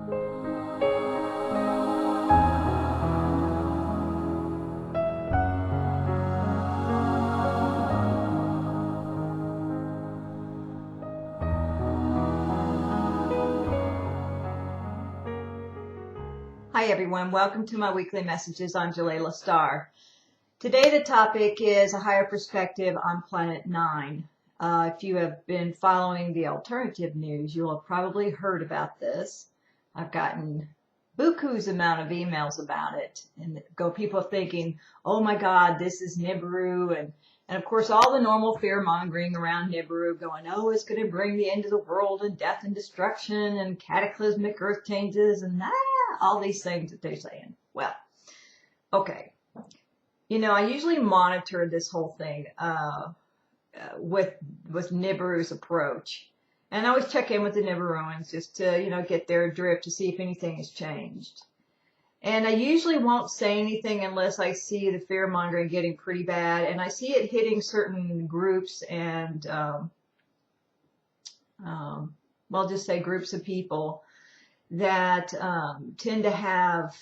Hi everyone, welcome to my weekly messages. I'm Jalila Starr. Today the topic is a higher perspective on Planet 9. If you have been following the alternative news, you'll have probably heard about this. I've gotten buku's amount of emails about it, and people thinking, oh my God, this is Nibiru, and of course all the normal fear mongering around Nibiru, going, oh, it's going to bring the end of the world and death and destruction and cataclysmic earth changes and all these things that they're saying. Well, okay. You know, I usually monitor this whole thing with Nibiru's approach. And I always check in with the Nibiruans just to, get their drift to see if anything has changed. And I usually won't say anything unless I see the fear mongering getting pretty bad. And I see it hitting certain groups and, well, just say groups of people that tend to have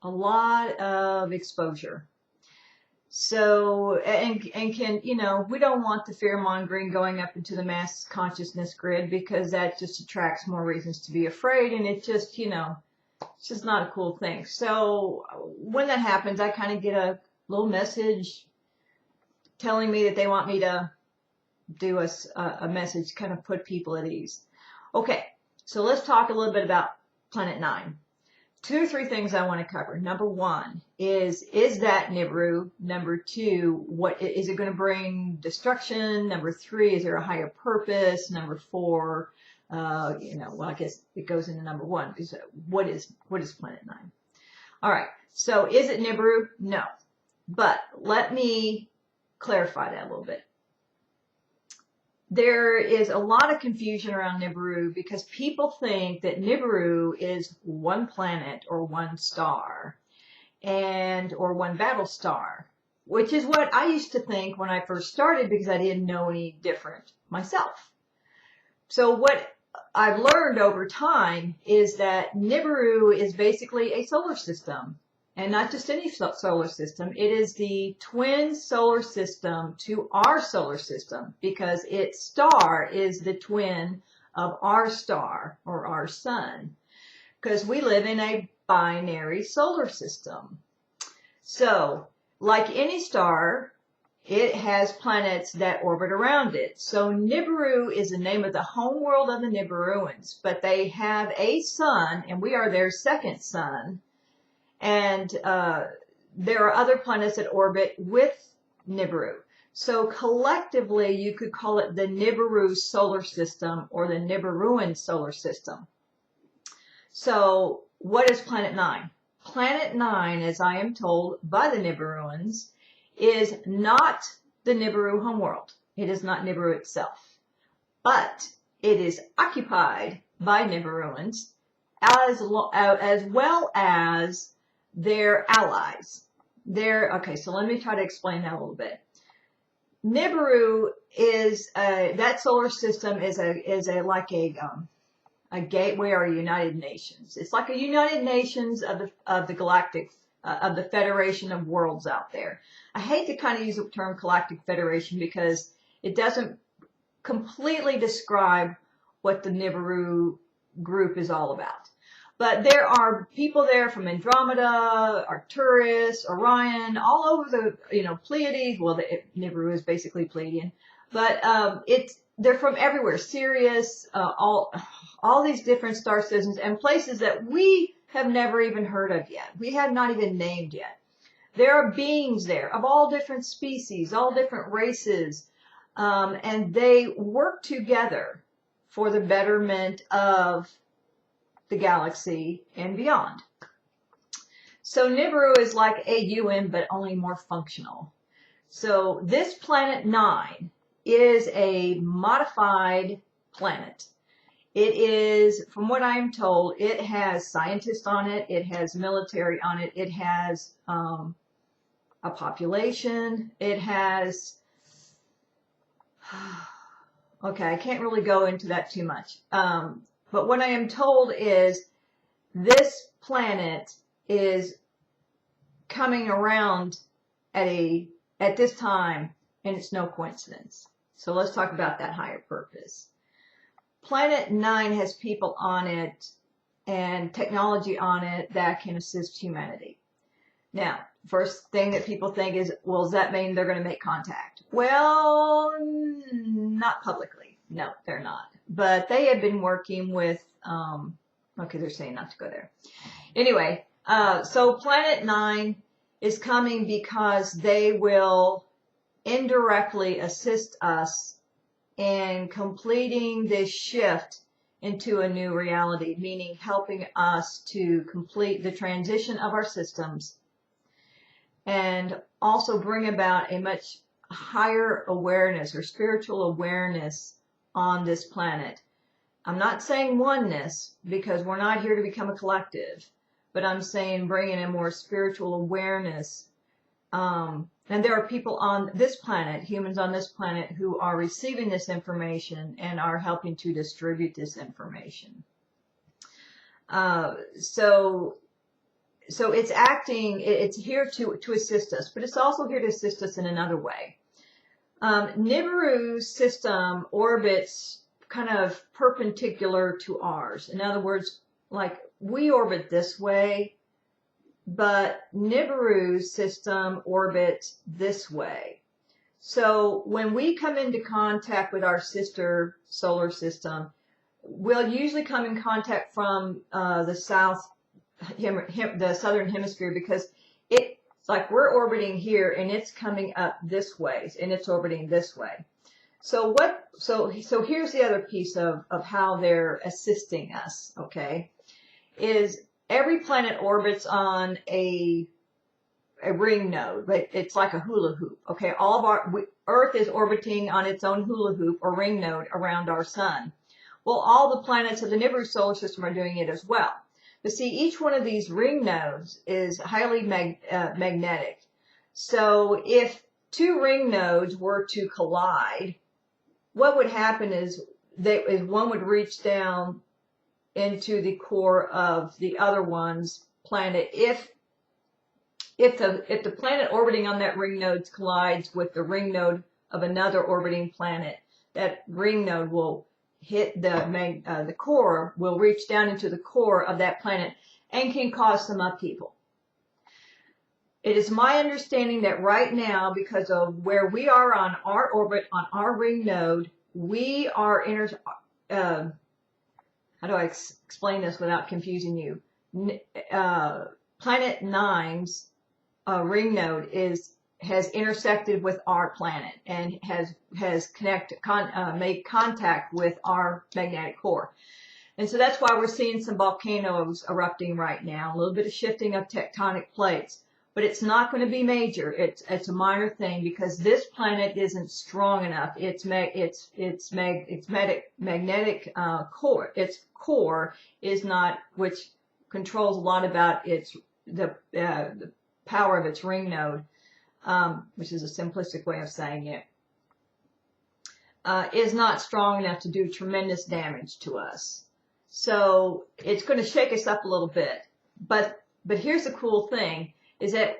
a lot of exposure. So, and can, we don't want the fear mongering going up into the mass consciousness grid, because that just attracts more reasons to be afraid, and it just, it's just not a cool thing. So when that happens, I kind of get a little message telling me that they want me to do a message, kind of put people at ease. Okay, so let's talk a little bit about Planet 9. 2 or 3 things I want to cover. Number 1 is that Nibiru? Number 2, what is it going to bring? Destruction? Number 3, is there a higher purpose? Number 4, well, I guess it goes into number 1. Is what is Planet 9? All right. So is it Nibiru? No. But let me clarify that a little bit. There is a lot of confusion around Nibiru because people think that Nibiru is one planet or one star or one battle star, which is what I used to think when I first started, because I didn't know any different myself. So what I've learned over time is that Nibiru is basically a solar system. And not just any solar system. It is the twin solar system to our solar system, because its star is the twin of our star or our sun, because we live in a binary solar system. So, like any star, it has planets that orbit around it. So Nibiru is the name of the home world of the Nibiruans, but they have a sun, and we are their second sun. And there are other planets that orbit with Nibiru. So collectively, you could call it the Nibiru solar system or the Nibiruan solar system. So what is Planet 9? Planet 9, as I am told by the Nibiruans, is not the Nibiru homeworld. It is not Nibiru itself. But it is occupied by Nibiruans as well as their allies. Okay, so let me try to explain that a little bit. Nibiru is that solar system is like a gateway or a United Nations. It's like a United Nations of the galactic of the Federation of Worlds out there. I hate to kind of use the term Galactic Federation because it doesn't completely describe what the Nibiru group is all about. But there are people there from Andromeda, Arcturus, Orion, all over the, Pleiades. Well, Nibiru is basically Pleiadian. But they're from everywhere. Sirius, all these different star systems and places that we have never even heard of yet. We have not even named yet. There are beings there of all different species, all different races. And they work together for the betterment of the galaxy and beyond. So Nibiru is like a UN, but only more functional. So this Planet 9 is a modified planet. It is, from what I am told, it has scientists on it, it has military on it, it has a population, it has, okay, I can't really go into that too much. But what I am told is this planet is coming around at this time, and it's no coincidence. So let's talk about that higher purpose. Planet 9 has people on it and technology on it that can assist humanity. Now, first thing that people think is, well, does that mean they're going to make contact? Well, not publicly. No, they're not. But they have been working with, okay, they're saying not to go there. Anyway, so Planet 9 is coming because they will indirectly assist us in completing this shift into a new reality, meaning helping us to complete the transition of our systems and also bring about a much higher awareness or spiritual awareness on this planet. I'm not saying oneness, because we're not here to become a collective, but I'm saying bringing a more spiritual awareness. And there are people on this planet, humans on this planet, who are receiving this information and are helping to distribute this information. So it's acting, it's here to assist us, but it's also here to assist us in another way. Nibiru's system orbits kind of perpendicular to ours. In other words, like we orbit this way, but Nibiru's system orbits this way. So when we come into contact with our sister solar system, we'll usually come in contact from the southern hemisphere, because it's like we're orbiting here and it's coming up this way and it's orbiting this way. So here's the other piece of how they're assisting us, okay, is every planet orbits on a ring node, but it's like a hula hoop, okay? All of Earth is orbiting on its own hula hoop or ring node around our sun. Well, all the planets of the Nibiru solar system are doing it as well. But see, each one of these ring nodes is highly magnetic. So if two ring nodes were to collide, what would happen is one would reach down into the core of the other one's planet. If the planet orbiting on that ring node collides with the ring node of another orbiting planet, that ring node will hit the core, will reach down into the core of that planet and can cause some upheaval. It is my understanding that right now, because of where we are on our orbit, on our ring node, we are how do I explain this without confusing you? Planet 9's ring node has intersected with our planet and has made contact with our magnetic core. And so that's why we're seeing some volcanoes erupting right now, a little bit of shifting of tectonic plates. But it's not going to be major. It's a minor thing, because this planet isn't strong enough. Its magnetic core, its core is not, which controls a lot about the power of its ring node, which is a simplistic way of saying it, is not strong enough to do tremendous damage to us. So it's going to shake us up a little bit. But here's the cool thing, is that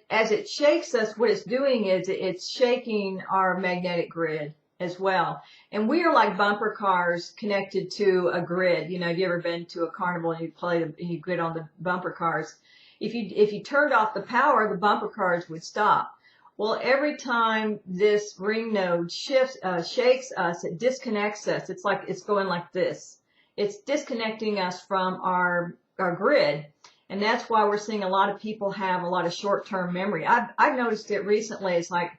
as it shakes us, what it's doing is it's shaking our magnetic grid as well. And we are like bumper cars connected to a grid. You know, have you ever been to a carnival and you get on the bumper cars? If you turned off the power, the bumper cars would stop. Well, every time this ring node shakes us, it disconnects us. It's like it's going like this. It's disconnecting us from our grid. And that's why we're seeing a lot of people have a lot of short-term memory. I've noticed it recently. It's like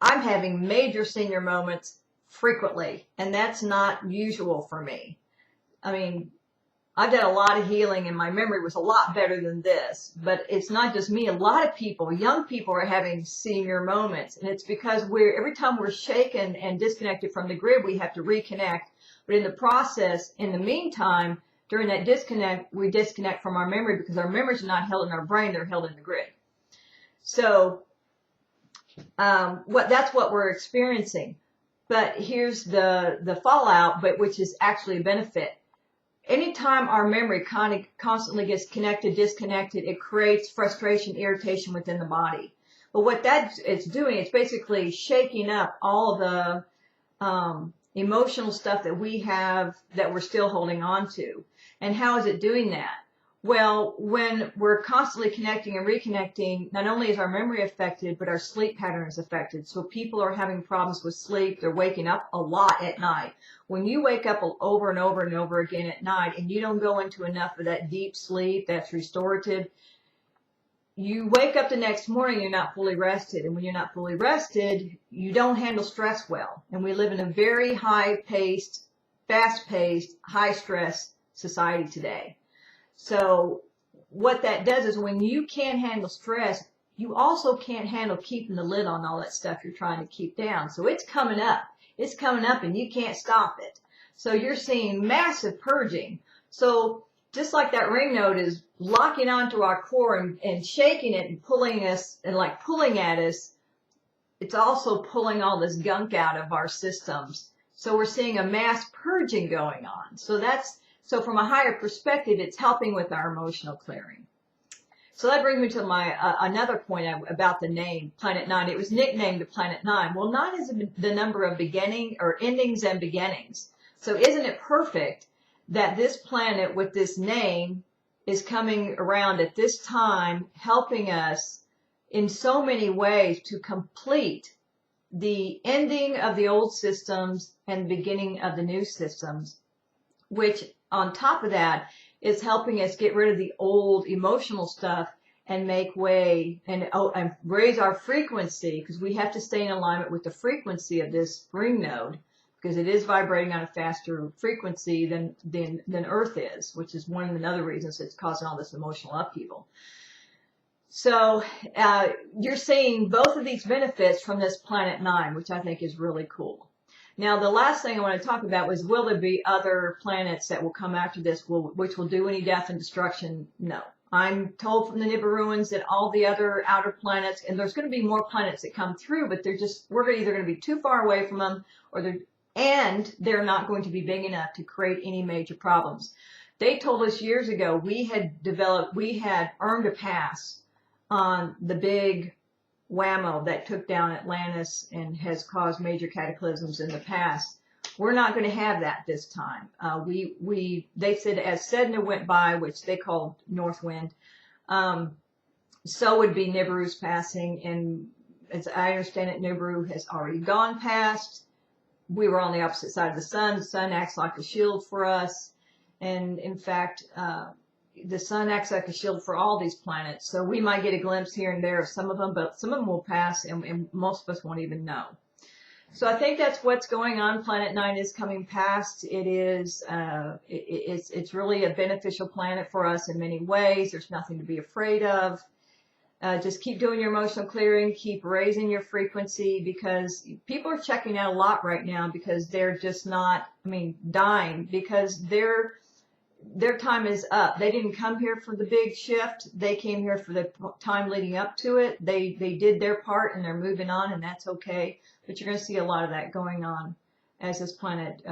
I'm having major senior moments frequently, and that's not usual for me. I mean, I've done a lot of healing, and my memory was a lot better than this. But it's not just me. A lot of people, young people, are having senior moments, and it's because every time we're shaken and disconnected from the grid, we have to reconnect. But in the process, in the meantime, during that disconnect, we disconnect from our memory, because our memories are not held in our brain, they're held in the grid. So that's what we're experiencing. But here's the fallout, but which is actually a benefit. anytime our memory constantly gets connected, disconnected, it creates frustration, irritation within the body. But what it's doing, it's basically shaking up all of the emotional stuff that we have that we're still holding on to. And how is it doing that? Well, when we're constantly connecting and reconnecting, not only is our memory affected, but our sleep pattern is affected. So people are having problems with sleep. They're waking up a lot at night. When you wake up over and over and over again at night and you don't go into enough of that deep sleep that's restorative, you wake up the next morning, you're not fully rested. And when you're not fully rested, you don't handle stress well. And we live in a very high-paced, fast-paced, high-stress society today. So what that does is when you can't handle stress, you also can't handle keeping the lid on all that stuff you're trying to keep down. So it's coming up. It's coming up and you can't stop it. So you're seeing massive purging. So just like that ring node is locking onto our core and shaking it and pulling us and like pulling at us, it's also pulling all this gunk out of our systems. So we're seeing a mass purging going on. So from a higher perspective, it's helping with our emotional clearing. So that brings me to my another point about the name Planet 9. It was nicknamed the Planet 9. Well, 9 is the number of beginning or endings and beginnings. So isn't it perfect that this planet with this name is coming around at this time, helping us in so many ways to complete the ending of the old systems and the beginning of the new systems, which on top of that is helping us get rid of the old emotional stuff and make way and raise our frequency, because we have to stay in alignment with the frequency of this ring node, because it is vibrating on a faster frequency than Earth is, which is one of the other reasons it's causing all this emotional upheaval. So you're seeing both of these benefits from this Planet 9, which I think is really cool. Now, the last thing I want to talk about was, will there be other planets that will come after this, which will do any death and destruction? No. I'm told from the Nibiruans that all the other outer planets, and there's going to be more planets that come through, but we're either going to be too far away from them, and they're not going to be big enough to create any major problems. They told us years ago we had earned a pass on the big whammo that took down Atlantis and has caused major cataclysms in the past. We're not going to have that this time. They said as Sedna went by, which they called North Wind, so would be Nibiru's passing. And as I understand it, Nibiru has already gone past. We were on the opposite side of the sun. The sun acts like a shield for us. And in fact, the sun acts like a shield for all these planets. So we might get a glimpse here and there of some of them, but some of them will pass and most of us won't even know. So I think that's what's going on. Planet 9 is coming past. It's really a beneficial planet for us in many ways. There's nothing to be afraid of. Just keep doing your emotional clearing, keep raising your frequency, because people are checking out a lot right now because they're just not, dying, because their time is up. They didn't come here for the big shift. They came here for the time leading up to it. They did their part and they're moving on, and that's okay. But you're going to see a lot of that going on as this planet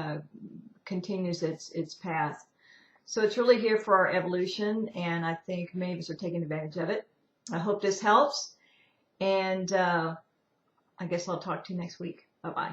continues its path. So it's really here for our evolution, and I think many of us are taking advantage of it. I hope this helps, and I guess I'll talk to you next week. Bye-bye.